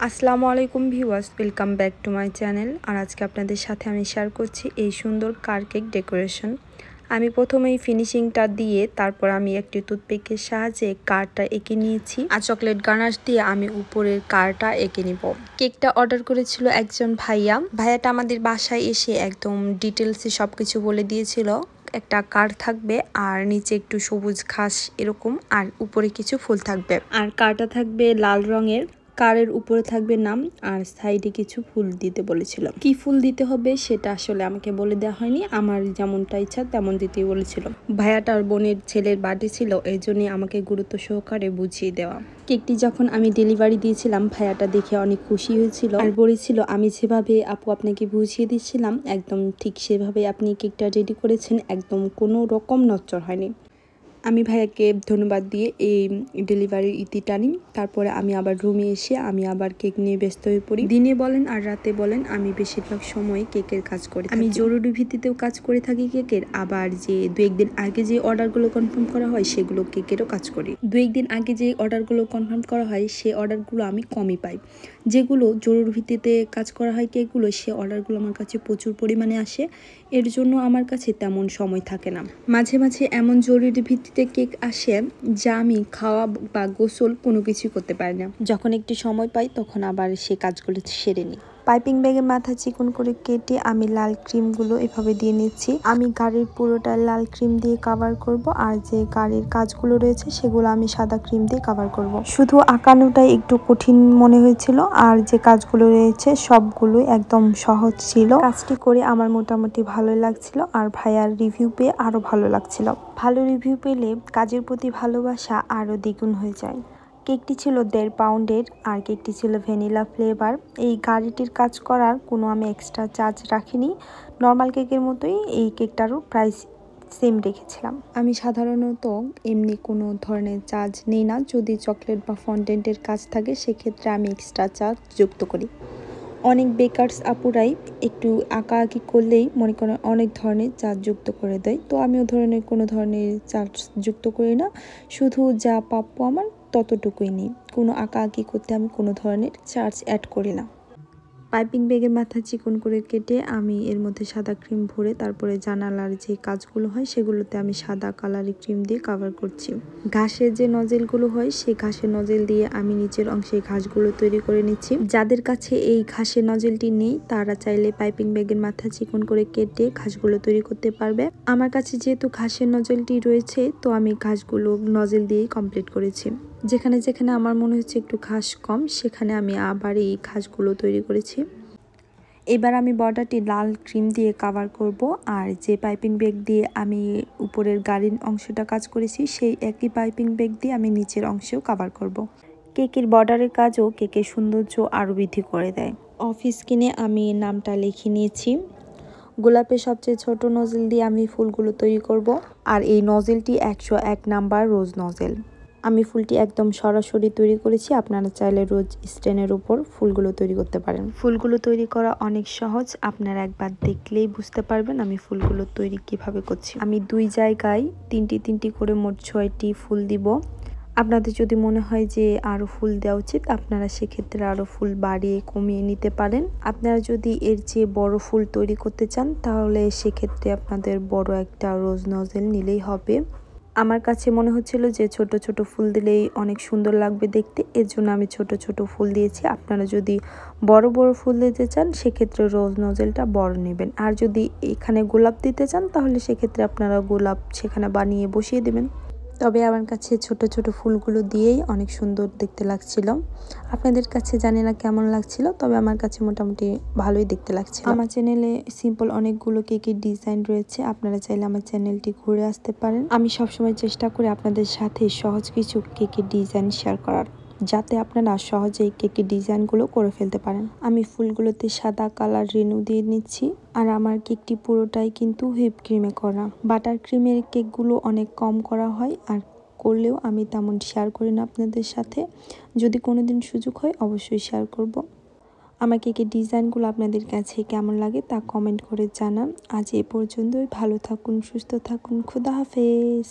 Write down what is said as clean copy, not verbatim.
আসসালামু আলাইকুম viewers, welcome back to my channel. আর আজকে আপনাদের সাথে আমি শেয়ার করছি এই সুন্দর কার কেক ডেকোরেশন। আমি প্রথমেই ফিনিশিংটা দিয়ে তারপর আমি একটি টুথপিকের সাহায্যে কারটা এঁকে নিয়েছি, আর চকলেট গানাশ দিয়ে আমি উপরের কারটা এঁকে নিব। কেকটা অর্ডার করেছিল একজন ভাইয়াটা আমাদের বাসায় এসে একদম ডিটেলসে সবকিছু বলে দিয়েছিল। একটা কার থাকবে আর নিচে একটু সবুজ ঘাস এরকম, আর উপরে কিছু ফুল থাকবে, আর কারটা থাকবে লাল রঙের। কারের উপরে থাকবে নাম, আর সাইডে কিছু ফুল দিতে বলেছিল। কি ফুল দিতে হবে সেটা আসলে আমাকে বলে দেওয়া হয়নি, আমার যেমনটা ইচ্ছা তেমন দিতেই বলেছিল। ভাইয়াটার বোনের ছেলের বার্থডে ছিল, এই জন্যই আমাকে গুরুত্ব সহকারে বুঝিয়ে দেওয়া। কেকটি যখন আমি ডেলিভারি দিয়েছিলাম, ভাইয়াটা দেখে অনেক খুশি হয়েছিল আর বলেছিল আমি যেভাবে আপু আপনাকে বুঝিয়ে দিচ্ছিলাম একদম ঠিক সেভাবে আপনি কেকটা রেডি করেছেন, একদম কোনো রকম নচ্চর হয়নি। আমি ভাইয়াকে ধন্যবাদ দিয়ে এই ডেলিভারির ইতিটা নিই। তারপরে আমি আবার রুমে এসে আমি আবার কেক নিয়ে ব্যস্ত হয়ে পড়ি। দিনে বলেন আর রাতে বলেন আমি বেশিরভাগ সময় কেকের কাজ করি। আমি জরুরি ভিত্তিতেও কাজ করে থাকি কেকের, আবার যে দু একদিন আগে যে অর্ডারগুলো কনফার্ম করা হয় সেগুলো কেকেরও কাজ করি। দু একদিন আগে যে অর্ডারগুলো কনফার্ম করা হয় সেই অর্ডারগুলো আমি কমই পাই। যেগুলো জরুরি ভিত্তিতে কাজ করা হয় কেকগুলো, সে অর্ডারগুলো আমার কাছে প্রচুর পরিমাণে আসে, এর জন্য আমার কাছে তেমন সময় থাকে না। মাঝে মাঝে এমন জরুরি ভিত্তিতে কেক আসে যা আমি খাওয়া বা গোসল কোনো কিছুই করতে পারি না। যখন একটু সময় পাই তখন আবার সে কাজগুলো সেরে নিই। পাইপিং ব্যাগের মাথা চিকন করে কেটে আমি লাল ক্রিমগুলো এভাবে দিয়ে নিচ্ছি। আমি গাড়ির পুরোটা লাল ক্রিম দিয়ে কাভার করব, আর যে গাড়ির কাজগুলো রয়েছে সেগুলো আমি সাদা ক্রিম দিয়ে কাভার করব। শুধু আঁকানোটাই একটু কঠিন মনে হয়েছিল, আর যে কাজগুলো রয়েছে সবগুলোই একদম সহজ ছিল। কাজটি করে আমার মোটামুটি ভালোই লাগছিল, আর ভাইয়ার রিভিউ পেয়ে আরো ভালো লাগছিল। ভালো রিভিউ পেলে কাজের প্রতি ভালোবাসা আরো দ্বিগুণ হয়ে যায়। কেকটি ছিল 1.5 পাউন্ডের, আর কেকটি ছিল ভ্যানিলা ফ্লেভার। এই গাড়িটির কাজ করার কোনো আমি এক্সট্রা চার্জ রাখিনি, নর্মাল কেকের মতোই এই কেকটারও প্রাইস সেম রেখেছিলাম। আমি সাধারণত এমনি কোনো ধরনের চার্জ নেই না, যদি চকলেট বা ফন্ডেন্টের কাজ থাকে সেক্ষেত্রে আমি এক্সট্রা চার্জ যুক্ত করি। অনেক বেকারস আপুরাই একটু আঁকাআঁকি করলেই মনে করেন অনেক ধরনের চার্জ যুক্ত করে দেয়, তো আমিও ধরনের কোনো ধরনের চার্জ যুক্ত করি না, শুধু যা প্রাপ্য আমার ততটুকুই নিই। কোনো আঁকাআঁকি করতে আমি কোনো ধরনের চার্জ অ্যাড করি না। পাইপিং ব্যাগের মাথা চিকন করে কেটে আমি এর মধ্যে সাদা ক্রিম ভরে তারপরে জানালার যে কাজগুলো হয় সেগুলোতে আমি সাদা কালারি ক্রিম দিয়ে কাভার করছি। ঘাসের যে নজেলগুলো হয় সেই ঘাসের নজেল দিয়ে আমি নিচের অংশে ঘাসগুলো তৈরি করে নিচ্ছি। যাদের কাছে এই ঘাসের নজেলটি নেই তারা চাইলে পাইপিং ব্যাগের মাথা চিকন করে কেটে ঘাসগুলো তৈরি করতে পারবে। আমার কাছে যেহেতু ঘাসের নজেলটি রয়েছে, তো আমি ঘাসগুলো নজেল দিয়েই কমপ্লিট করেছি। যেখানে যেখানে আমার মনে হচ্ছে একটু ঘাস কম সেখানে আমি আবার এই ঘাসগুলো তৈরি করেছি। এবার আমি বর্ডারটি লাল ক্রিম দিয়ে কাভার করব, আর যে পাইপিং ব্যাগ দিয়ে আমি উপরের গাড়ির অংশটা কাজ করেছি সেই একই পাইপিং ব্যাগ দিয়ে আমি নিচের অংশেও কাভার করব। কেকের বর্ডারের কাজও কেকের সৌন্দর্য আরও বৃদ্ধি করে দেয়। অফিস কিনে আমি নামটা লিখে নিয়েছি। গোলাপের সবচেয়ে ছোট নজেল দিয়ে আমি ফুলগুলো তৈরি করব, আর এই নজেলটি 101 নাম্বার রোজ নজেল। আমি ফুলটি একদম সরাসরি তৈরি করেছি, আপনারা চাইলে রোজ স্ট্যান্ডের উপর ফুলগুলো তৈরি করতে পারেন। ফুলগুলো তৈরি করা অনেক সহজ, আপনারা একবার দেখলেই বুঝতে পারবেন আমি ফুলগুলো তৈরি কিভাবে করছি। আমি 2 জায়গায় 3টি করে মোট 6টি ফুল দিব। আপনাদের যদি মনে হয় যে আরও ফুল দেওয়া উচিত, আপনারা সেক্ষেত্রে আরও ফুল বাড়িয়ে কমিয়ে নিতে পারেন। আপনারা যদি এর চেয়ে বড় ফুল তৈরি করতে চান তাহলে সেক্ষেত্রে আপনাদের বড় একটা রোজ নজেল নিলেই হবে। আমার কাছে মনে হচ্ছিল যে ছোট ছোট ফুল দিলেই অনেক সুন্দর লাগবে দেখতে, এর জন্য আমি ছোট ছোট ফুল দিয়েছি। আপনারা যদি বড় বড় ফুল দিতে চান সেক্ষেত্রে রোজ নজেলটা বড় নেবেন, আর যদি এখানে গোলাপ দিতে চান তাহলে সেক্ষেত্রে আপনারা গোলাপ সেখানে বানিয়ে বসিয়ে দেবেন। তবে আমার কাছে ছোট ছোট ফুলগুলো দিয়েই অনেক সুন্দর দেখতে লাগছিল। আপনাদের কাছে জানি না কেমন লাগছিল, তবে আমার কাছে মোটামুটি ভালোই দেখতে লাগছিল। আমার চ্যানেলে সিম্পল অনেকগুলো কেকের ডিজাইন রয়েছে, আপনারা চাইলে আমার চ্যানেলটি ঘুরে আসতে পারেন। আমি সবসময় চেষ্টা করি আপনাদের সাথে সহজ কিছু কেকের ডিজাইন শেয়ার করার, যাতে আপনারা সহজেই কেকের ডিজাইনগুলো করে ফেলতে পারেন। আমি ফুলগুলোতে সাদা কালার রেনু দিয়ে নিচ্ছি, আর আমার কেকটি পুরোটাই কিন্তু হুইপ ক্রিমে করা। বাটার ক্রিমের কেকগুলো অনেক কম করা হয়, আর করলেও আমি তেমন শেয়ার করি না আপনাদের সাথে। যদি কোনোদিন সুযোগ হয় অবশ্যই শেয়ার করব। আমার কেকের ডিজাইনগুলো আপনাদের কাছে কেমন লাগে তা কমেন্ট করে জানান। আজ এ পর্যন্তই, ভালো থাকুন, সুস্থ থাকুন, খোদা হাফেজ।